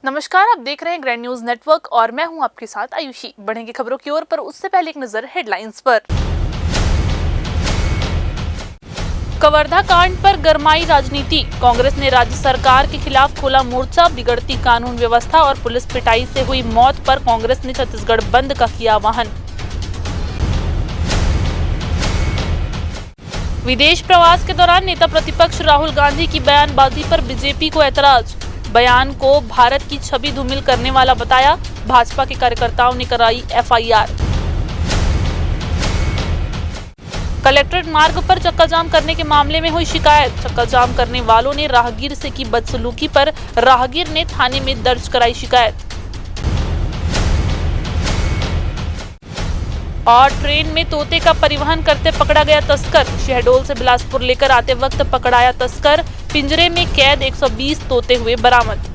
नमस्कार, आप देख रहे हैं ग्रैंड न्यूज नेटवर्क और मैं हूं आपके साथ आयुषी। बढ़ेंगे खबरों की ओर, पर उससे पहले एक नजर हेडलाइंस पर। कवर्धा कांड पर गरमाई राजनीति। कांग्रेस ने राज्य सरकार के खिलाफ खोला मोर्चा। बिगड़ती कानून व्यवस्था और पुलिस पिटाई से हुई मौत पर कांग्रेस ने छत्तीसगढ़ बंद का किया आह्वान। विदेश प्रवास के दौरान नेता प्रतिपक्ष राहुल गांधी की बयानबाजी पर बीजेपी को ऐतराज। बयान को भारत की छवि धूमिल करने वाला बताया। भाजपा के कार्यकर्ताओं ने कराई एफआईआर। कलेक्ट्रेट मार्ग पर चक्का जाम करने के मामले में हुई शिकायत। चक्का जाम करने वालों ने राहगीर से की बदसलूकी पर राहगीर ने थाने में दर्ज कराई शिकायत। और ट्रेन में तोते का परिवहन करते पकड़ा गया तस्कर। शहडोल से बिलासपुर लेकर आते वक्त पकड़ाया तस्कर। पिंजरे में कैद 120 तोते हुए बरामद।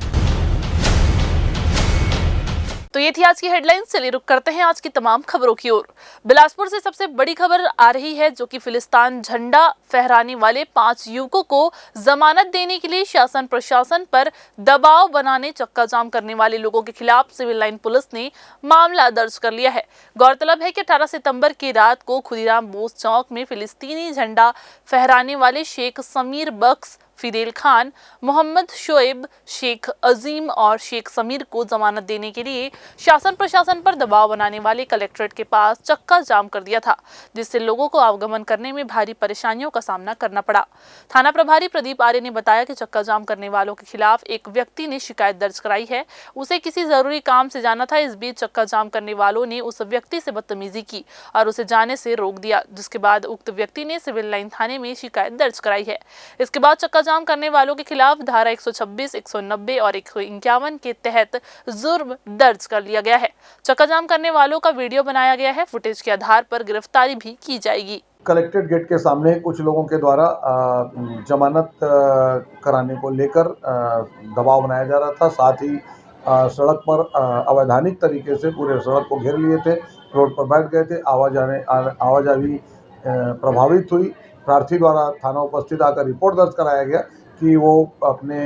तो ये थी आज की हेडलाइंस। चलिए रुक करते हैं आज की तमाम खबरों की ओर। बिलासपुर से सबसे बड़ी खबर आ रही है, जो कि फिलिस्तीन झंडा फहराने वाले 5 युवकों को जमानत देने के लिए शासन प्रशासन पर दबाव बनाने चक्का जाम करने वाले लोगों के खिलाफ सिविल लाइन पुलिस ने मामला दर्ज कर लिया है। गौरतलब है कि 18 सितंबर की रात को खुदीराम बोस चौक में फिलिस्तीनी झंडा फहराने वाले शेख समीर बख्श, फिदेल खान, मोहम्मद शोएब, शेख अजीम और शेख समीर को जमानत देने के लिए शासन प्रशासन पर दबाव बनाने वाले कलेक्ट्रेट के पास चक्का जाम कर दिया था, जिससे लोगों को आवागमन करने में भारी परेशानियों का सामना करना पड़ा। थाना प्रभारी प्रदीप आर्य ने बताया कि चक्का जाम करने वालों के खिलाफ एक व्यक्ति ने शिकायत दर्ज कराई है। उसे किसी जरूरी काम से जाना था। इस बीच चक्का जाम करने वालों ने उस व्यक्ति से बदतमीजी की और उसे जाने से रोक दिया, जिसके बाद उक्त व्यक्ति ने सिविल लाइन थाने में शिकायत दर्ज कराई है। इसके बाद चक्का जाम करने वालों के खिलाफ धारा 126, 190 और 151 के तहत जुर्म दर्ज कर लिया गया है। चक्का जाम करने वालों का वीडियो बनाया गया है। फुटेज के आधार पर गिरफ्तारी भी की जाएगी। कलेक्ट्रेट गेट के सामने कुछ लोगों के द्वारा जमानत कराने को लेकर दबाव बनाया जा रहा था। साथ ही सड़क पर अवैधानिक तरीके से पूरे सड़क को घेर लिए थे, रोड पर बैठ गए थे। आवाजाही प्रभावित हुई। प्रार्थी द्वारा थाना उपस्थित आकर रिपोर्ट दर्ज कराया गया कि वो अपने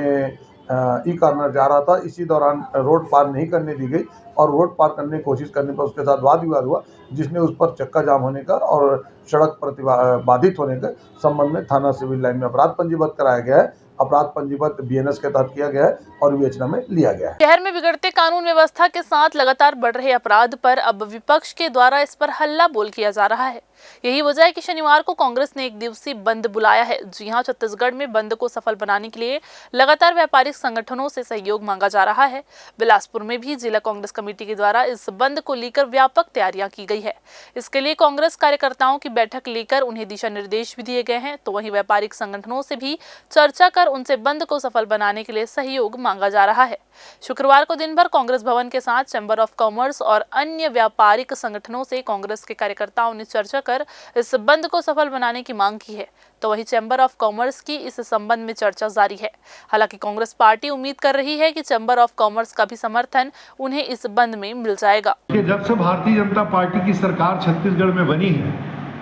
ई कॉर्नर जा रहा था। इसी दौरान रोड पार नहीं करने दी गई और रोड पार करने की कोशिश करने पर उसके साथ वाद विवाद हुआ, जिसने उस पर चक्का जाम होने का और सड़क बाधित होने के संबंध में थाना सिविल लाइन में अपराध पंजीबद्ध कराया गया है। अपराध पंजीबद्ध बीएनएस के तहत किया गया है और विवेचना में लिया गया है। शहर में बिगड़ते कानून व्यवस्था के साथ लगातार बढ़ रहे अपराध पर अब विपक्ष के द्वारा इस पर हल्ला बोल किया जा रहा है। यही वजह है कि शनिवार को कांग्रेस ने एक दिवसीय बंद बुलाया है। जी हां, छत्तीसगढ़ में बंद को सफल बनाने के लिए लगातार व्यापारिक संगठनों से सहयोग मांगा जा रहा है। बिलासपुर में भी जिला कांग्रेस कमेटी के द्वारा इस बंद को लेकर व्यापक तैयारियां की गई है। इसके लिए कांग्रेस कार्यकर्ताओं की बैठक लेकर उन्हें दिशा निर्देश भी दिए गए हैं। तो वहीं व्यापारिक संगठनों से भी चर्चा कर उनसे बंद को सफल बनाने के लिए सहयोग मांगा जा रहा है। शुक्रवार को दिन भर कांग्रेस भवन के साथ चैम्बर ऑफ कॉमर्स और अन्य व्यापारिक संगठनों से कांग्रेस के कार्यकर्ताओं ने चर्चा कर इस बंद को सफल बनाने की मांग की है। तो वहीं चैम्बर ऑफ कॉमर्स की इस संबंध में चर्चा जारी है। हालांकि कांग्रेस पार्टी उम्मीद कर रही है कि चैम्बर ऑफ कॉमर्स का भी समर्थन उन्हें इस बंद में मिल जाएगा। जब से भारतीय जनता पार्टी की सरकार छत्तीसगढ़ में बनी है,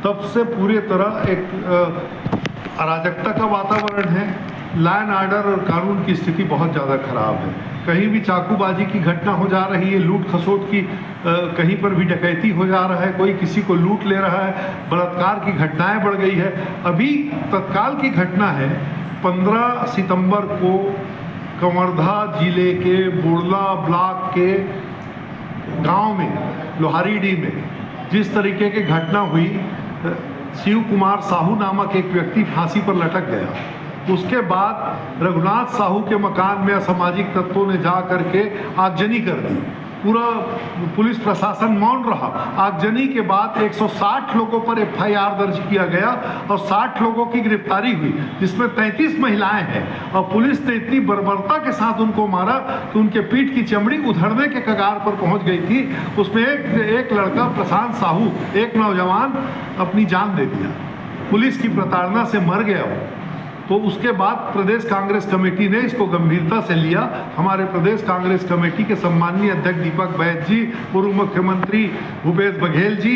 तब से पूरी तरह एक अराजकता का वातावरण है। लॉ एंड ऑर्डर और कानून की स्थिति बहुत ज़्यादा खराब है। कहीं भी चाकूबाजी की घटना हो जा रही है, लूट खसोट की, कहीं पर भी डकैती हो जा रहा है, कोई किसी को लूट ले रहा है, बलात्कार की घटनाएं बढ़ गई है। अभी तत्काल की घटना है, 15 सितंबर को कवर्धा जिले के बुड़ला ब्लॉक के गांव में, लोहारीडीह में जिस तरीके की घटना हुई, शिव कुमार साहू नामक एक व्यक्ति फांसी पर लटक गया। उसके बाद रघुनाथ साहू के मकान में असामाजिक तत्वों ने जा करके आगजनी कर दी। पूरा पुलिस प्रशासन मौन रहा। आगजनी के बाद 160 लोगों पर एफआईआर दर्ज किया गया और 60 लोगों की गिरफ्तारी हुई, जिसमें 33 महिलाएं हैं। और पुलिस ने इतनी बर्बरता के साथ उनको मारा कि उनके पीठ की चमड़ी उधड़ने के कगार पर पहुंच गई थी। उसमें एक लड़का प्रशांत साहू, एक नौजवान, अपनी जान दे दिया। पुलिस की प्रताड़ना से मर गया वो। तो उसके बाद प्रदेश कांग्रेस कमेटी ने इसको गंभीरता से लिया। हमारे प्रदेश कांग्रेस कमेटी के सम्माननीय अध्यक्ष दीपक बैद जी, पूर्व मुख्यमंत्री भूपेश बघेल जी,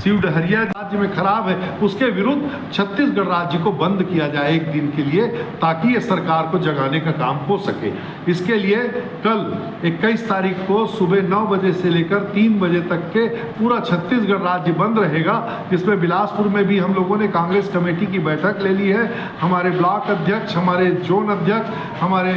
शिव डहरिया राज्य में खराब है उसके विरुद्ध छत्तीसगढ़ राज्य को बंद किया जाए एक दिन के लिए, ताकि ये सरकार को जगाने का काम हो सके। इसके लिए कल 21 तारीख को सुबह 9 बजे से लेकर 3 बजे तक के पूरा छत्तीसगढ़ राज्य बंद रहेगा, जिसमें बिलासपुर में भी हम लोगों ने कांग्रेस कमेटी की बैठक ले ली है। हमारे ब्लॉक अध्यक्ष, हमारे जोन अध्यक्ष, हमारे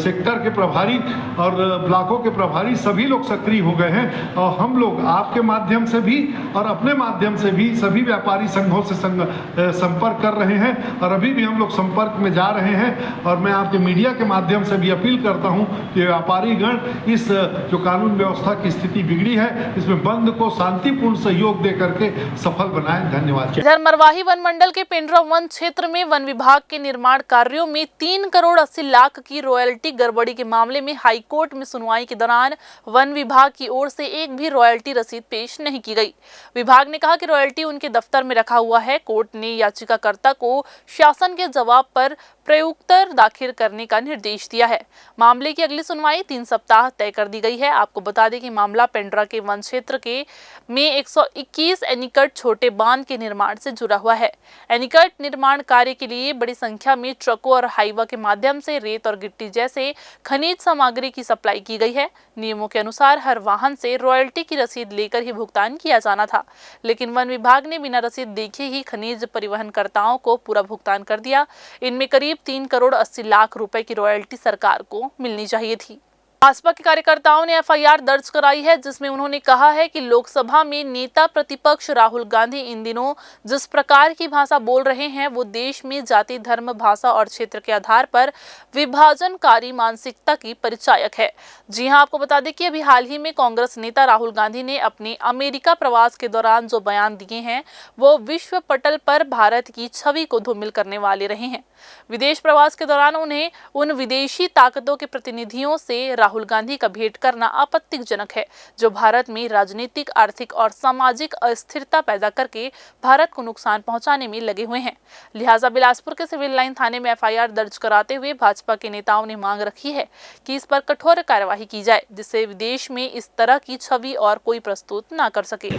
सेक्टर के प्रभारी और ब्लॉकों के प्रभारी सभी लोग सक्रिय हो गए हैं और हम लोग आपके माध्यम से भी और अपने माध्यम से भी सभी व्यापारी संघों से संपर्क कर रहे हैं और अभी भी हम लोग संपर्क में जा रहे हैं। और मैं आपके मीडिया के माध्यम से भी अपील करता हूं कि व्यापारी गण इस जो कानून व्यवस्था की स्थिति बिगड़ी है, इसमें बंद को शांतिपूर्ण सहयोग दे करके सफल बनाएं। धन्यवाद। इधर मरवाही वन मंडल के पेंड्रा वन क्षेत्र में वन विभाग के निर्माण कार्यों में 3 करोड़ 80 लाख की रॉयल्टी गड़बड़ी के मामले में हाईकोर्ट में सुनवाई के दौरान वन विभाग की ओर से एक भी रॉयल्टी रसीद पेश नहीं की गई। विभाग ने कहा कि रॉयल्टी उनके दफ्तर में रखा हुआ है। कोर्ट ने याचिकाकर्ता को शासन के जवाब पर प्रयुक्तर दाखिल करने का निर्देश दिया है। मामले की अगली सुनवाई 3 सप्ताह तय कर दी गई है। आपको बता दें कि मामला पेंड्रा के वन क्षेत्र के में 121 एनीकट छोटे बांध के निर्माण से जुड़ा हुआ है। एनीकट निर्माण कार्य के लिए बड़ी संख्या में ट्रकों और हाईवा के माध्यम से रेत और गिट्टी जैसे खनिज सामग्री की सप्लाई की गई है। नियमों के अनुसार हर वाहन से रॉयल्टी की रसीद लेकर ही भुगतान किया जाना था, लेकिन वन विभाग ने बिना रसीद देखे ही खनिज परिवहनकर्ताओं को पूरा भुगतान कर दिया। इनमें करीब 3 करोड़ 80 लाख रुपए की रॉयल्टी सरकार को मिलनी चाहिए थी। भाजपा के कार्यकर्ताओं ने एफआईआर दर्ज कराई है, जिसमें उन्होंने कहा है कि लोकसभा में नेता प्रतिपक्ष राहुल गांधी इन दिनों जिस प्रकार की भाषा बोल रहे हैं वो देश में जाति, धर्म, भाषा और क्षेत्र के आधार पर विभाजनकारी मानसिकता की परिचायक है। जी हां, आपको बता दें कि अभी हाल ही में कांग्रेस नेता राहुल गांधी ने अपने अमेरिका प्रवास के दौरान जो बयान दिए हैं वो विश्व पटल पर भारत की छवि को धूमिल करने वाले रहे हैं। विदेश प्रवास के दौरान उन्हें उन विदेशी ताकतों के प्रतिनिधियों से राहुल गांधी का भेंट करना आपत्तिजनक है जो भारत में राजनीतिक, आर्थिक और सामाजिक अस्थिरता पैदा करके भारत को नुकसान पहुंचाने में लगे हुए हैं। लिहाजा बिलासपुर के सिविल लाइन थाने में एफआईआर दर्ज कराते हुए भाजपा के नेताओं ने मांग रखी है कि इस पर कठोर कार्यवाही की जाए, जिससे विदेश में इस तरह की छवि और कोई प्रस्तुत न कर सके।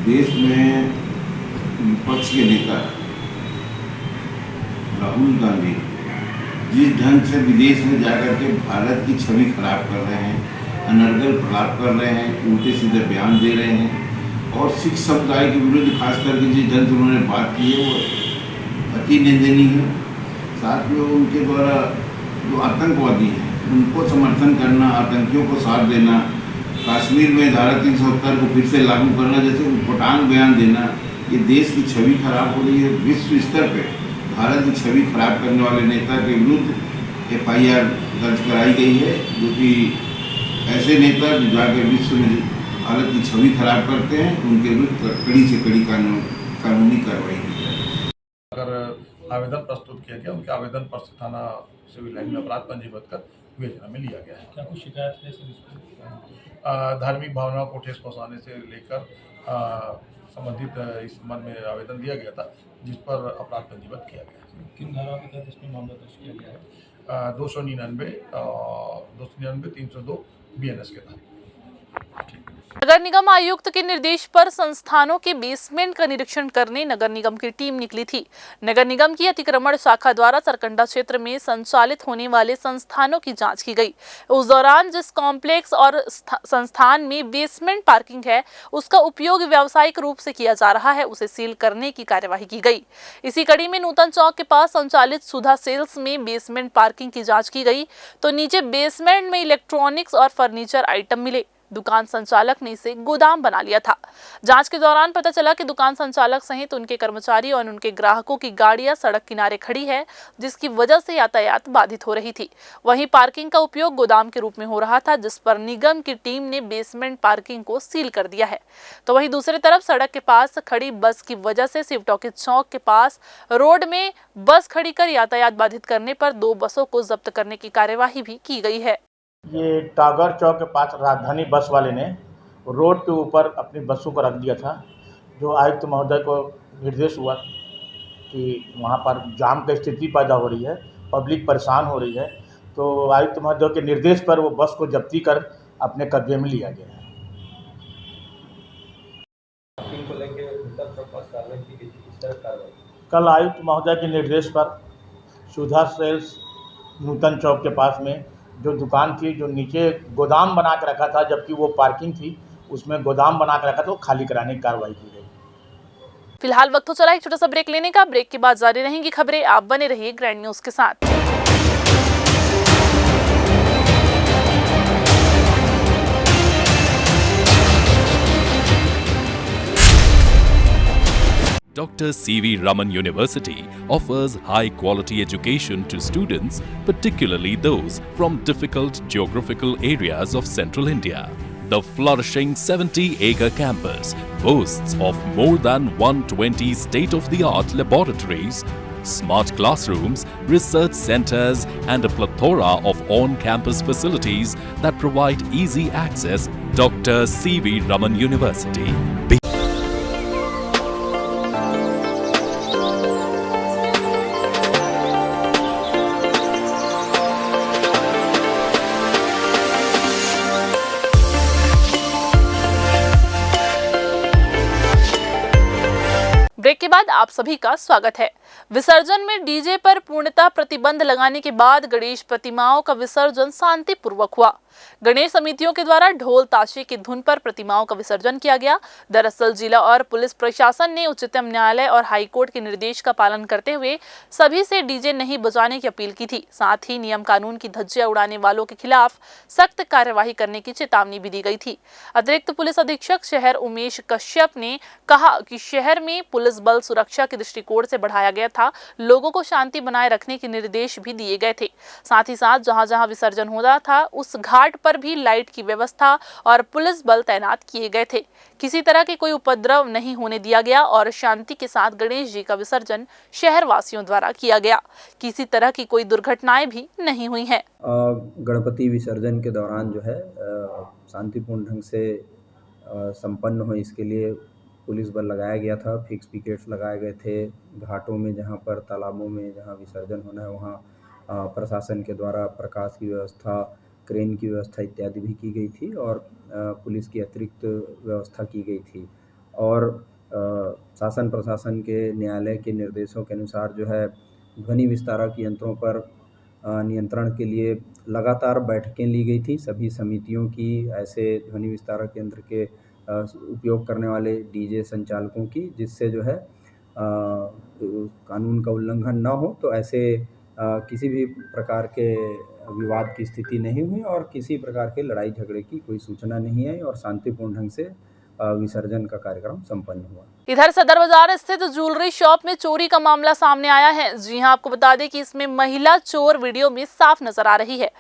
देश में विपक्ष के नेता राहुल गांधी जिस ढंग से विदेश में जाकर के भारत की छवि खराब कर रहे हैं, अनर्गल प्रलाप कर रहे हैं, उल्टे सीधे बयान दे रहे हैं और सिख समुदाय के विरुद्ध खास करके जिस ढंग से उन्होंने बात की है वो अति निंदनीय है। साथ में उनके द्वारा जो आतंकवादी हैं उनको समर्थन करना, आतंकियों को साथ देना, कश्मीर में धारा 370 को फिर से लागू करना जैसे उटपटांग बयान देना, ये देश की छवि खराब हो रही है। विश्व स्तर पर भारत की छवि खराब करने वाले नेता के विरुद्ध एफआईआर दर्ज कराई गई है, जो कि ऐसे नेता जो जाकर विश्व में भारत की छवि खराब करते हैं उनके विरुद्ध कड़ी से कड़ी कानूनी कार्रवाई की जाए। अगर आवेदन प्रस्तुत किया गया, उनके आवेदन पर थाना सिविल लाइन में अपराध पंजीबद्ध कर विवेचना में लिया गया है। क्या कुछ शिकायत है? धार्मिक भावनाओं को ठेस पहुँचाने से लेकर संबंधित इस संबंध में आवेदन दिया गया था, जिस पर अपराध पंजीबद्ध किया गया। किन धाराओं के तहत इसमें मामला दर्ज किया गया है? 299, 302 BNS के तहत। नगर निगम आयुक्त के निर्देश पर संस्थानों के बेसमेंट का निरीक्षण करने नगर निगम की टीम निकली थी। नगर निगम की अतिक्रमण शाखा द्वारा सरकंडा क्षेत्र में संचालित होने वाले संस्थानों की जांच की गई। उस दौरान जिस कॉम्प्लेक्स और संस्थान में बेसमेंट पार्किंग है उसका उपयोग व्यावसायिक रूप से किया जा रहा है, उसे सील करने की कार्यवाही की गई। इसी कड़ी में नूतन चौक के पास संचालित सुधा सेल्स में बेसमेंट पार्किंग की जाँच की गई तो नीचे बेसमेंट में इलेक्ट्रॉनिक्स और फर्नीचर आइटम मिले। दुकान संचालक ने इसे गोदाम बना लिया था। जांच के दौरान पता चला कि दुकान संचालक सहित उनके कर्मचारी और उनके ग्राहकों की गाड़ियां सड़क किनारे खड़ी है, जिसकी वजह से यातायात बाधित हो रही थी। वहीं पार्किंग का उपयोग गोदाम के रूप में हो रहा था, जिस पर निगम की टीम ने बेसमेंट पार्किंग को सील कर दिया है। तो वहीं दूसरी तरफ सड़क के पास खड़ी बस की वजह से शिवटॉकीज चौक के पास रोड में बस खड़ी कर यातायात बाधित करने पर 2 बसों को जब्त करने की कार्यवाही भी की गई है। ये टागर चौक के पास राजधानी बस वाले ने रोड के ऊपर अपनी बसों को रख दिया था, जो आयुक्त महोदय को निर्देश हुआ कि वहाँ पर जाम की स्थिति पैदा हो रही है, पब्लिक परेशान हो रही है, तो आयुक्त महोदय के निर्देश पर वो बस को जब्ती कर अपने कब्जे में लिया गया है। सड़क कार्रवाई? कल आयुक्त महोदय के निर्देश पर सुधा सेल्स नूतन चौक के पास में जो दुकान थी, जो नीचे गोदाम बना के रखा था, जबकि वो पार्किंग थी, उसमें गोदाम बना के रखा था, वो खाली कराने की कार्रवाई की गई। फिलहाल वक्त हो चला एक छोटा सा ब्रेक लेने का। ब्रेक के बाद जारी रहेंगी खबरें। आप बने रहिए ग्रैंड न्यूज के साथ। Dr. C.V. Raman University offers high-quality education to students, particularly those from difficult geographical areas of central India. The flourishing 70-acre campus boasts of more than 120 state-of-the-art laboratories, smart classrooms, research centers, and a plethora of on-campus facilities that provide easy access. Dr. C.V. Raman University. Break के बाद आप सभी का स्वागत है। विसर्जन में DJ पर पूर्णतः प्रतिबंध लगाने के बाद गणेश प्रतिमाओं का विसर्जन शांतिपूर्वक हुआ। गणेश समितियों के द्वारा ढोल ताशे की धुन पर प्रतिमाओं का विसर्जन किया गया। दरअसल जिला और पुलिस प्रशासन ने उच्चतम न्यायालय और हाईकोर्ट के निर्देश का पालन करते हुए सभी से डीजे नहीं बजाने की अपील की थी। साथ ही नियम कानून की धज्जियां उड़ाने वालों के खिलाफ सख्त कार्यवाही करने की चेतावनी भी दी गई थी। अतिरिक्त पुलिस अधीक्षक शहर उमेश कश्यप ने कहा कि शहर में पुलिस बल सुरक्षा के दृष्टिकोण से बढ़ाया गया था। लोगों को शांति बनाए रखने के निर्देश भी दिए गए थे। साथ ही साथ जहां जहां विसर्जन होना था उस घाट पर भी लाइट की व्यवस्था और पुलिस बल तैनात किए गए थे। किसी तरह के कोई उपद्रव नहीं होने दिया गया और शांति के साथ गणेश जी का विसर्जन शहर वासियों द्वारा किया गया। किसी तरह की कोई दुर्घटनाएं भी नहीं हुई हैं। गणपति विसर्जन के दौरान जो है शांतिपूर्ण ढंग से संपन्न हो, इसके लिए पुलिस बल लगाया गया था। फिक्स पिकेट्स लगाए गए थे। घाटों में, जहाँ पर तालाबों में जहाँ विसर्जन होना है वहाँ प्रशासन के द्वारा प्रकाश की व्यवस्था, क्रेन की व्यवस्था इत्यादि भी की गई थी और पुलिस की अतिरिक्त व्यवस्था की गई थी। और शासन प्रशासन के न्यायालय के निर्देशों के अनुसार जो है ध्वनि विस्तारक यंत्रों पर नियंत्रण के लिए लगातार बैठकें ली गई थी सभी समितियों की। ऐसे ध्वनि विस्तारक यंत्र के उपयोग करने वाले डीजे संचालकों की, जिससे जो है कानून का उल्लंघन ना हो। तो ऐसे किसी भी प्रकार के विवाद की स्थिति नहीं हुई और किसी प्रकार के लड़ाई झगड़े की कोई सूचना नहीं आई और शांतिपूर्ण ढंग से विसर्जन का कार्यक्रम संपन्न हुआ। इधर सदर बाजार स्थित ज्वेलरी शॉप में चोरी का मामला सामने आया है। जी हां, आपको बता दें कि इसमें महिला चोर वीडियो में साफ नजर आ रही है।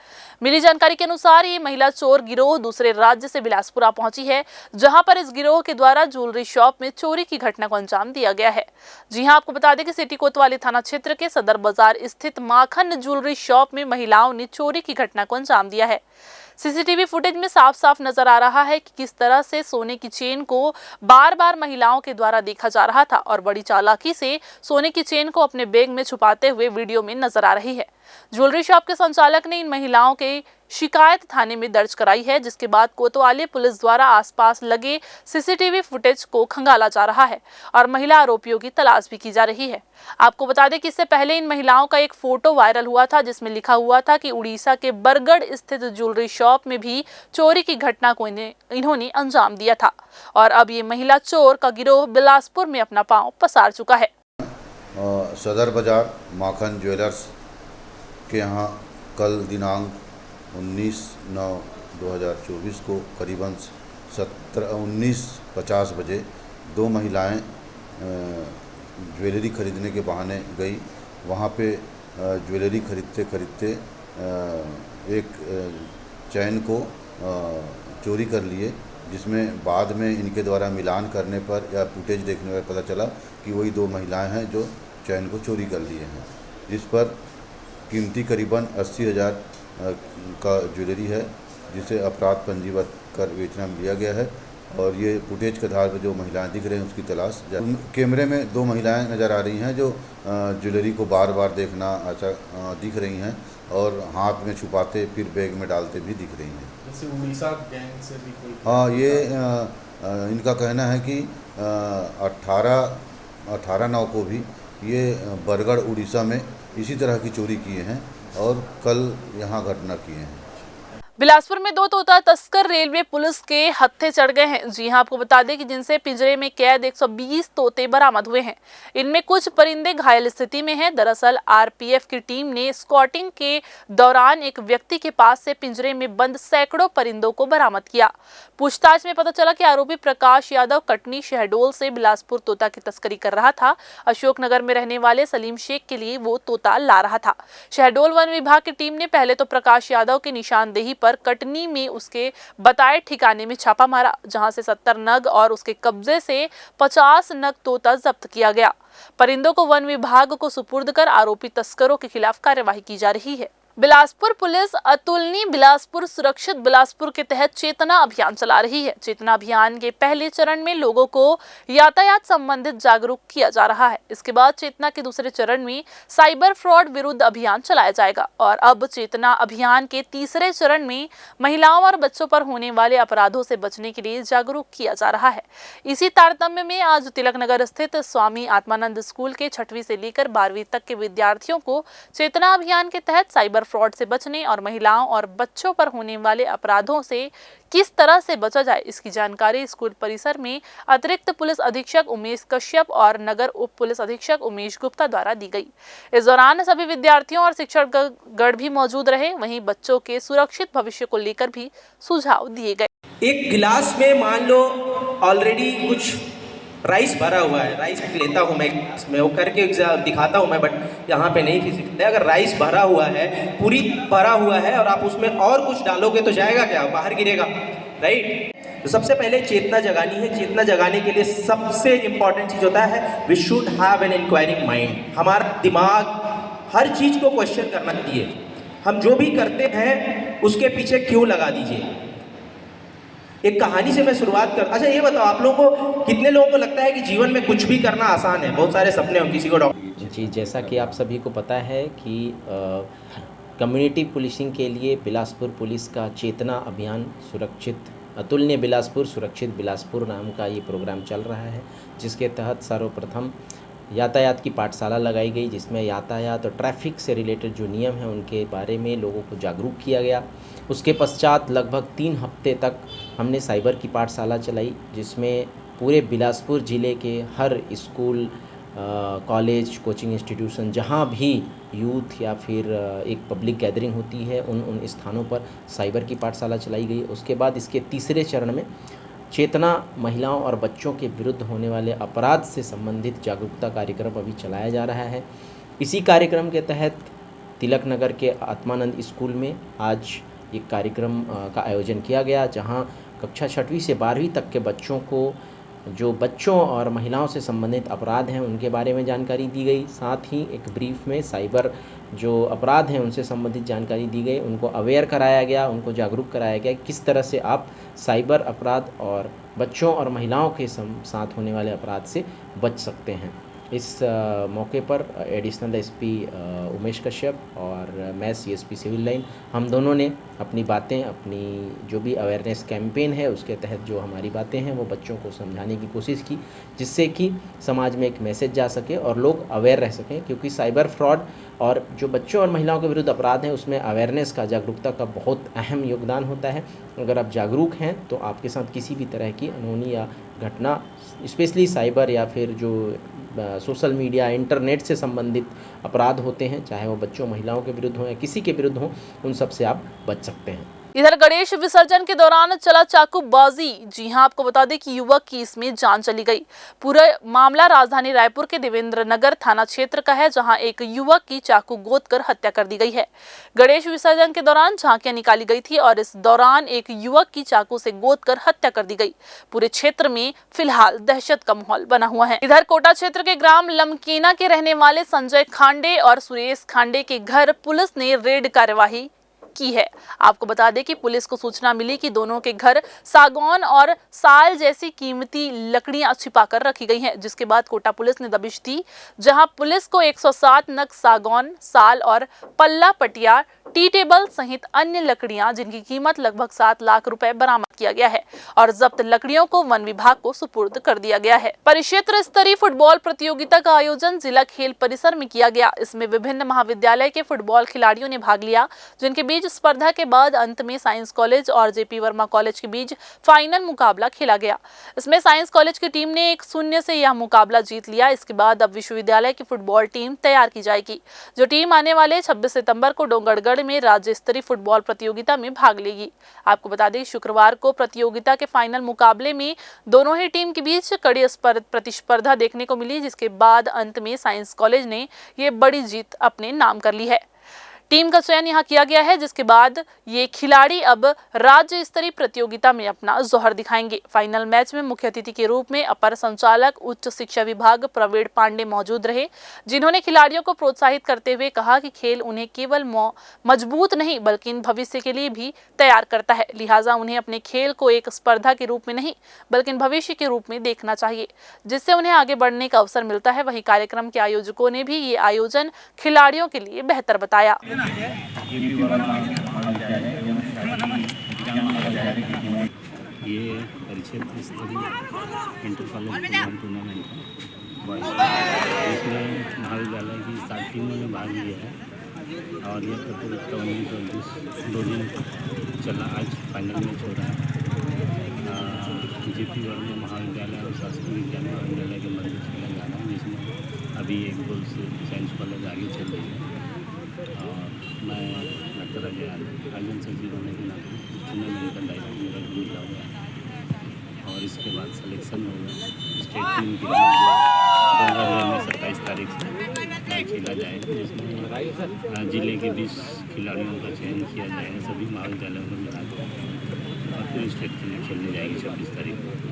मिली जानकारी के अनुसार ये महिला चोर गिरोह दूसरे राज्य से बिलासपुरा पहुंची है, जहां पर इस गिरोह के द्वारा ज्वेलरी शॉप में चोरी की घटना को अंजाम दिया गया है। जी हां, आपको बता दें कि सिटी कोतवाली थाना क्षेत्र के सदर बाजार स्थित माखन ज्वेलरी शॉप में महिलाओं ने चोरी की घटना को अंजाम दिया है। सीसीटीवी फुटेज में साफ साफ नजर आ रहा है कि किस तरह से सोने की चेन को बार बार महिलाओं के द्वारा देखा जा रहा था और बड़ी चालाकी से सोने की चेन को अपने बैग में छुपाते हुए वीडियो में नजर आ रही है। ज्वेलरी शॉप के संचालक ने इन महिलाओं के शिकायत थाने में दर्ज कराई है, जिसके बाद कोतवाली पुलिस द्वारा आसपास लगे सीसीटीवी फुटेज को खंगाला जा रहा है और महिला आरोपियों की तलाश भी की जा रही है। आपको बता दें कि इससे पहले इन महिलाओं का एक फोटो वायरल हुआ था, जिसमें लिखा हुआ था कि उड़ीसा के बरगढ़ स्थित ज्वेलरी शॉप में भी चोरी की घटना को इन्होंने अंजाम दिया था और अब ये महिला चोर का गिरोह बिलासपुर में अपना पांव पसार चुका है। सदर बाजार माखन ज्वेलर्स के यहाँ कल दिनांक 19/9/2024 को करीबन 19:50 बजे दो महिलाएं ज्वेलरी खरीदने के बहाने गई। वहाँ पे ज्वेलरी खरीदते एक चैन को चोरी कर लिए, जिसमें बाद में इनके द्वारा मिलान करने पर या फुटेज देखने पर पता चला कि वही दो महिलाएं हैं जो चैन को चोरी कर लिए हैं। जिस पर कीमती करीबन 80,000 का ज्वेलरी है, जिसे अपराध पंजीबद्ध कर बेचना में लिया गया है और ये फुटेज के आधार पर जो महिलाएं दिख रही हैं उसकी तलाश कैमरे में दो महिलाएं नज़र आ रही हैं जो ज्वेलरी को बार बार देखना दिख रही हैं और हाथ में छुपाते फिर बैग में डालते भी दिख रही हैं। जैसे उड़ीसा गैंग से भी कोई? हाँ, ये इनका कहना है कि 18 18 नाव को भी ये बरगढ़ उड़ीसा में इसी तरह की चोरी किए हैं और कल यहाँ घटना किए हैं। बिलासपुर में 2 तोता तस्कर रेलवे पुलिस के हत्थे चढ़ गए हैं। जी हां, आपको बता दें कि जिनसे पिंजरे में कैद 120 तोते बरामद हुए हैं। इनमें कुछ परिंदे घायल स्थिति में हैं। दरअसल आरपीएफ की टीम ने स्कॉटिंग के दौरान एक व्यक्ति के पास से पिंजरे में बंद सैकड़ों परिंदों को बरामद किया। पूछताछ में पता चला कि आरोपी प्रकाश यादव कटनी शहडोल से बिलासपुर तोता की तस्करी कर रहा था। अशोकनगर में रहने वाले सलीम शेख के लिए वो तोता ला रहा था। शहडोल वन विभाग की टीम ने पहले तो प्रकाश यादव की निशानदेही पर कटनी में उसके बताए ठिकाने में छापा मारा, जहां से 70 नग और उसके कब्जे से 50 नग तोता जब्त किया गया। परिंदों को वन विभाग को सुपुर्द कर आरोपी तस्करों के खिलाफ कार्यवाही की जा रही है। बिलासपुर पुलिस अतुलनीय बिलासपुर सुरक्षित बिलासपुर के तहत चेतना अभियान चला रही है। चेतना अभियान के पहले चरण में लोगों को यातायात संबंधित जागरूक किया जा रहा है। इसके बाद चेतना के दूसरे चरण में साइबर फ्रॉड विरुद्ध अभियान चलाया जाएगा और अब चेतना अभियान के तीसरे चरण में महिलाओं और बच्चों पर होने वाले अपराधों से बचने के लिए जागरूक किया जा रहा है। इसी तारतम्य में आज तिलकनगर स्थित स्वामी आत्मानंद स्कूल के 6वीं से लेकर 12वीं तक के विद्यार्थियों को चेतना अभियान के तहत साइबर फ्रॉड से बचने और महिलाओं और बच्चों पर होने वाले अपराधों से किस तरह से बचा जाए, इसकी जानकारी स्कूल परिसर में अतिरिक्त पुलिस अधीक्षक उमेश कश्यप और नगर उप पुलिस अधीक्षक उमेश गुप्ता द्वारा दी गई। इस दौरान सभी विद्यार्थियों और शिक्षकगण भी मौजूद रहे। वहीं बच्चों के सुरक्षित भविष्य को लेकर भी सुझाव दिए गए। एक गिलास में मान लो ऑलरेडी कुछ राइस भरा हुआ है, राइस लेता हूँ मैं वो करके दिखाता हूँ मैं, बट यहाँ पे नहीं फिजिकल। अगर राइस भरा हुआ है, पूरी भरा हुआ है और आप उसमें और कुछ डालोगे तो जाएगा क्या, बाहर गिरेगा, राइट। तो सबसे पहले चेतना जगानी है। चेतना जगाने के लिए सबसे इम्पॉर्टेंट चीज़ होता है we should have an inquiring mind. हमारा दिमाग हर चीज़ को क्वेश्चन करना चाहिए। हम जो भी करते हैं उसके पीछे क्यों लगा दीजिए। एक कहानी से मैं शुरुआत कर। अच्छा ये बताओ, आप लोगों को कितने लोगों को लगता है कि जीवन में कुछ भी करना आसान है? बहुत सारे सपने हों किसी को डॉक्टर। जी, जैसा कि आप सभी को पता है कि कम्युनिटी पुलिसिंग के लिए बिलासपुर पुलिस का चेतना अभियान सुरक्षित अतुलनीय बिलासपुर सुरक्षित बिलासपुर नाम का ये प्रोग्राम चल रहा है, जिसके तहत सर्वप्रथम यातायात की पाठशाला लगाई गई, जिसमें यातायात और ट्रैफिक से रिलेटेड जो नियम हैं उनके बारे में लोगों को जागरूक किया गया। उसके पश्चात लगभग 3 हफ्ते तक हमने साइबर की पाठशाला चलाई, जिसमें पूरे बिलासपुर ज़िले के हर स्कूल, कॉलेज, कोचिंग इंस्टीट्यूशन, जहाँ भी यूथ या फिर एक पब्लिक गैदरिंग होती है उन स्थानों पर साइबर की पाठशाला चलाई गई। उसके बाद इसके तीसरे चरण में चेतना महिलाओं और बच्चों के विरुद्ध होने वाले अपराध से संबंधित जागरूकता कार्यक्रम अभी चलाया जा रहा है। इसी कार्यक्रम के तहत तिलकनगर के आत्मानंद स्कूल में आज एक कार्यक्रम का आयोजन किया गया, जहां कक्षा 6वीं से 12वीं तक के बच्चों को जो बच्चों और महिलाओं से संबंधित अपराध हैं उनके बारे में जानकारी दी गई। साथ ही एक ब्रीफ में साइबर जो अपराध हैं उनसे संबंधित जानकारी दी गई। उनको अवेयर कराया गया, उनको जागरूक कराया गया किस तरह से आप साइबर अपराध और बच्चों और महिलाओं के साथ होने वाले अपराध से बच सकते हैं। इस मौके पर एडिशनल एसपी उमेश कश्यप और मैं सीएसपी सिविल लाइन, हम दोनों ने अपनी बातें, अपनी जो भी अवेयरनेस कैंपेन है उसके तहत जो हमारी बातें हैं वो बच्चों को समझाने की कोशिश की, जिससे कि समाज में एक मैसेज जा सके और लोग अवेयर रह सकें। क्योंकि साइबर फ्रॉड और जो बच्चों और महिलाओं के विरुद्ध अपराध हैं उसमें अवेयरनेस का, जागरूकता का बहुत अहम योगदान होता है। अगर आप जागरूक हैं तो आपके साथ किसी भी तरह की अनहोनी या घटना, स्पेशली साइबर या फिर जो सोशल मीडिया, इंटरनेट से संबंधित अपराध होते हैं, चाहे वो बच्चों, महिलाओं के विरुद्ध हों या किसी के विरुद्ध हों, उन सब से आप बच सकते हैं। इधर गणेश विसर्जन के दौरान चला चाकूबाजी। जी हां, आपको बता दें कि युवक की इसमें जान चली गई। पूरा मामला राजधानी रायपुर के देवेंद्र नगर थाना क्षेत्र का है, जहां एक युवक की चाकू गोदकर हत्या कर दी गई है। गणेश विसर्जन के दौरान झांकियां निकाली गई थी और इस दौरान एक युवक की चाकू से गोदकर हत्या कर दी गई। पूरे क्षेत्र में फिलहाल दहशत का माहौल बना हुआ है। इधर कोटा क्षेत्र के ग्राम लमकीना के रहने वाले संजय खांडे और सुरेश खांडे के घर पुलिस ने रेड कार्यवाही की है। आपको बता दें कि पुलिस को सूचना मिली कि दोनों के घर सागौन और साल जैसी कीमती लकड़ियां छिपाकर रखी गई हैं, जिसके बाद कोटा पुलिस ने दबिश दी, जहां पुलिस को 107 नग सागौन, साल और पल्ला पटिया टी टेबल सहित अन्य लकड़ियां जिनकी कीमत लगभग 7 लाख रुपए बरामद किया गया है और जब्त लकड़ियों को वन विभाग को सुपुर्द कर दिया गया है। परिक्षेत्र स्तरीय फुटबॉल प्रतियोगिता का आयोजन जिला खेल परिसर में किया गया। इसमें विभिन्न महाविद्यालय के फुटबॉल खिलाड़ियों ने भाग लिया, जिनके बीच स्पर्धा के बाद अंत में साइंस कॉलेज और जेपी वर्मा कॉलेज के बीच फाइनल मुकाबला खेला गया। इसमें साइंस कॉलेज की टीम ने 1-0 से यह मुकाबला जीत लिया। इसके बाद अब विश्वविद्यालय की फुटबॉल टीम तैयार की जाएगी, जो टीम आने वाले 26 सितंबर को डोंगरगढ़ में राज्य स्तरीय फुटबॉल प्रतियोगिता में भाग लेगी। आपको बता दें, शुक्रवार को प्रतियोगिता के फाइनल मुकाबले में दोनों ही टीम के बीच कड़ी प्रतिस्पर्धा देखने को मिली, जिसके बाद अंत में साइंस कॉलेज ने ये बड़ी जीत अपने नाम कर ली है। टीम का चयन यहां किया गया है, जिसके बाद ये खिलाड़ी अब राज्य स्तरीय प्रतियोगिता में अपना जोहर दिखाएंगे। फाइनल मैच में मुख्य अतिथि के रूप में अपर संचालक उच्च शिक्षा विभाग प्रवीण पांडे मौजूद रहे, जिन्होंने खिलाड़ियों को प्रोत्साहित करते हुए कहा कि खेल उन्हें केवल मजबूत नहीं बल्कि भविष्य के लिए भी तैयार करता है। लिहाजा उन्हें अपने खेल को एक स्पर्धा के रूप में नहीं बल्कि भविष्य के रूप में देखना चाहिए, जिससे उन्हें आगे बढ़ने का अवसर मिलता है। वहीं कार्यक्रम के आयोजकों ने भी ये आयोजन खिलाड़ियों के लिए बेहतर बताया। ये परिक्षेत्र स्तरीय इंटर कॉलेज फुटबॉल टूर्नामेंट है बॉयज़, इसमें महाविद्यालय की 7 टीमों ने भाग लिया है और ये प्रतियोगिता 19-20 2 दिन चला। आज फाइनल मैच हो रहा है जेपी वर्मा महाविद्यालय और शासकीय विज्ञान महाविद्यालय के मध्य खेला जा रहा है, जिसमें अभी 1 गोल से साइंस कॉलेज आगे चल रही है। और मैं डॉक्टर अजय आयोजन सचिव होने के नाते टूर्नामेंट का दायित्व मेरा भी मिला हुआ है और इसके बाद सिलेक्शन होगा स्टेट टीम के लिए डोंगरगढ़ में 27 तारीख से मैच खेला जाएगा, जिसमें जिले के 20 खिलाड़ियों का चयन किया जाएगा सभी महाविद्यालयों में मिलाकर और फिर स्टेट के लिए खेलने जाएगी 26 तारीख को।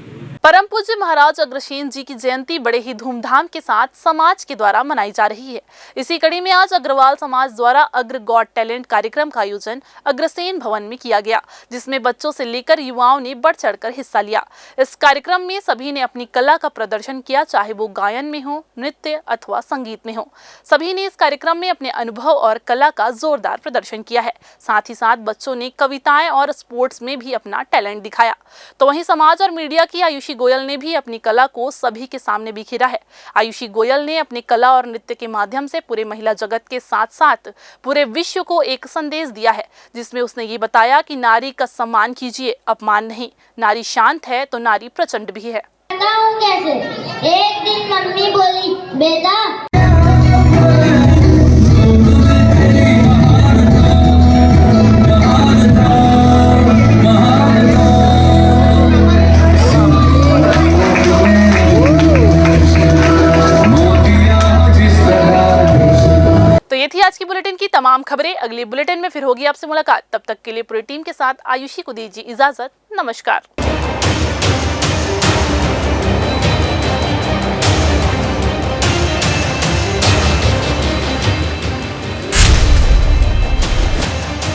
परम पूज्य महाराज अग्रसेन जी की जयंती बड़े ही धूमधाम के साथ समाज के द्वारा मनाई जा रही है। इसी कड़ी में आज अग्रवाल समाज द्वारा अग्र गॉड टैलेंट कार्यक्रम का आयोजन अग्रसेन भवन में किया गया, जिसमें बच्चों से लेकर युवाओं ने बढ़ चढ़कर हिस्सा लिया। इस कार्यक्रम में सभी ने अपनी कला का प्रदर्शन किया, चाहे वो गायन में हो, नृत्य अथवा संगीत में हो। सभी ने इस कार्यक्रम में अपने अनुभव और कला का जोरदार प्रदर्शन किया है। साथ ही साथ बच्चों ने कविताएं और स्पोर्ट्स में भी अपना टैलेंट दिखाया। तो वहीं समाज और मीडिया की आयुषी गोयल ने भी अपनी कला को सभी के सामने बिखेरा है। आयुषी गोयल ने अपनी कला और नृत्य के माध्यम से पूरे महिला जगत के साथ साथ पूरे विश्व को एक संदेश दिया है, जिसमें उसने ये बताया कि नारी का सम्मान कीजिए, अपमान नहीं। नारी शांत है तो नारी प्रचंड भी है। कैसे एक दिन मम्मी बोली, बेटा तो ये थी आज की बुलेटिन की तमाम खबरें। अगली बुलेटिन में फिर होगी आपसे मुलाकात। तब तक के लिए पूरी टीम के साथ आयुषी को दीजिए इजाजत। नमस्कार।